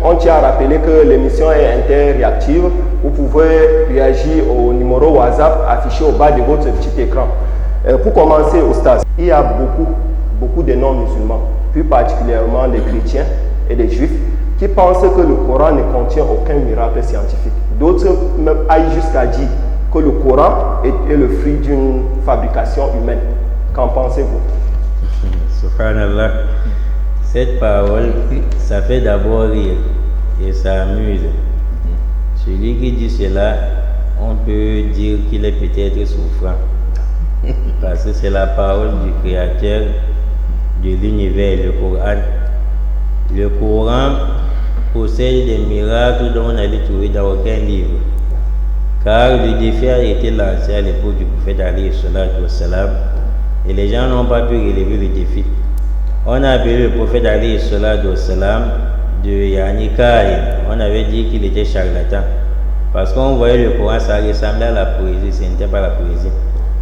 on tient à rappeler que l'émission est interréactive. Vous pouvez réagir au numéro WhatsApp affiché au bas de votre petit écran. Pour commencer, Oustaz, il y a beaucoup de non-musulmans, plus particulièrement des chrétiens et des juifs, qui pensent que le Coran ne contient aucun miracle scientifique. D'autres même aillent jusqu'à dire que le Coran est le fruit d'une fabrication humaine. Qu'en pensez-vous? Subhanallah. Cette parole, ça fait d'abord rire et ça amuse. Celui qui dit cela, on peut dire qu'il est peut-être souffrant. Parce que c'est la parole du Créateur de l'univers, le Coran. Le Coran possède des miracles dont on n'allait trouver dans aucun livre. Car le défi a été lancé à l'époque du prophète alayhi salatu wassalam, et les gens n'ont pas pu relever le défi. On a appelé le prophète alayhi salatu wassalam de Yani Kahin. On avait dit qu'il était charlatan. Parce qu'on voyait le Coran, ça ressemblait à la poésie, ce n'était pas la poésie.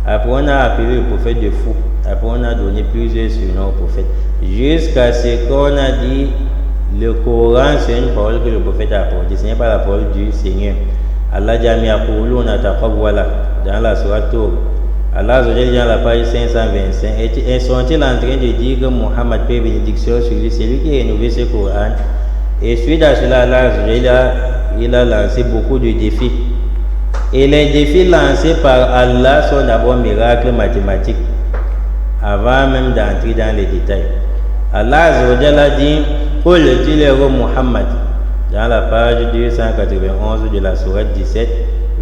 Après, on a appelé le prophète de fou. Après, on a donné plusieurs surnoms au prophète. Jusqu'à ce qu'on a dit, le Coran, c'est une parole que le prophète a apportée. Ce n'est pas la parole du Seigneur. Allah Jami Akouluna Taqawwala, dans la Sourate Tour. Allah Zodel, dans la page 525, sont-ils en train de dire que Muhammad paie bénédiction sur lui? C'est lui qui a rénové ce Coran. Et suite à cela, Allah Zodel, il a lancé beaucoup de défis. Et les défis lancés par Allah sont d'abord miracles mathématiques, avant même d'entrer dans les détails. Allah Zodel a dit, pour le dire Muhammad, dans la page 291 de la sourate 17,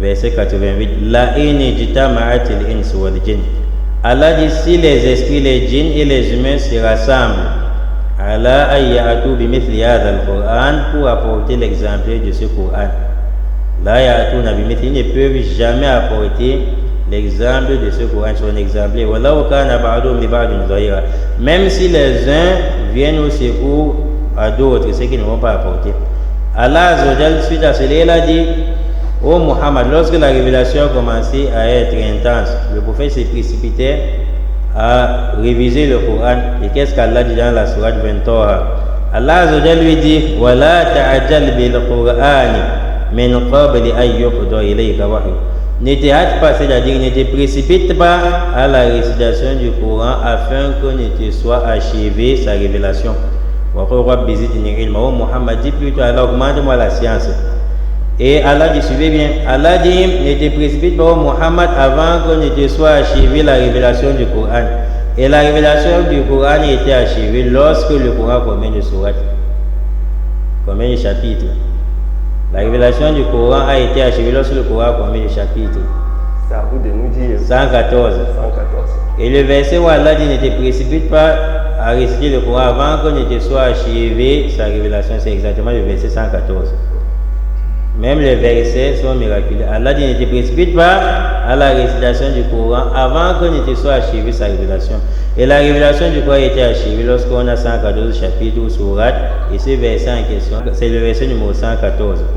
verset 88, La inijtama'atil ins wal jinn. Allah dit, si les esprits, les djinns et les humains se rassemblent, ala ayyatu bimithli hadha al-Qur'an, pour apporter l'exemplaire de ce Coran. La ya'atuna bimithli, ils ne peuvent jamais apporter l'exemple de ce Coran, son exemplaire. Wallahu kana ba'dhum li ba'din zahira. Même si les uns viennent au secours à d'autres, ceux qui ne vont pas apporter. Allah Azza suite à cela, il a dit, ô Muhammad, lorsque la révélation a commencé à être intense, le prophète s'est précipité à réviser le Coran. Et qu'est-ce qu'Allah dit dans la sourate 23? Allah Azza lui dit, Wala ta'ajjal bil Qur'ani min qabli an yuqda ilayka wahyu. Ne te hâte pas, c'est-à-dire ne te précipite pas à la récitation du Coran afin que ne te soit achevée sa révélation. Muhammad dit plutôt, Allah augmente-moi la science. Et Allah dit, suivez bien, Allah dit, ne te précipite pas, Muhammad, avant que ne te soit achevée la révélation du Coran. Et la révélation du Coran était achevée lorsque le Coran combien de sourates? Combien de chapitres? La révélation du Coran a été achevée lorsque le Coran combien de chapitres? C'est à vous de nous dire. 114. Et le verset où Allah dit, ne te précipite pas à réciter le Coran avant que ne te soit achevé sa révélation, c'est exactement le verset 114. Même les versets sont miraculeux. Allah dit, ne te précipite pas à la récitation du Coran avant que ne te soit achevé sa révélation. Et la révélation du Coran a été achevée lorsqu'on a 114 chapitres ou sourates, et ce verset en question, c'est le verset numéro 114.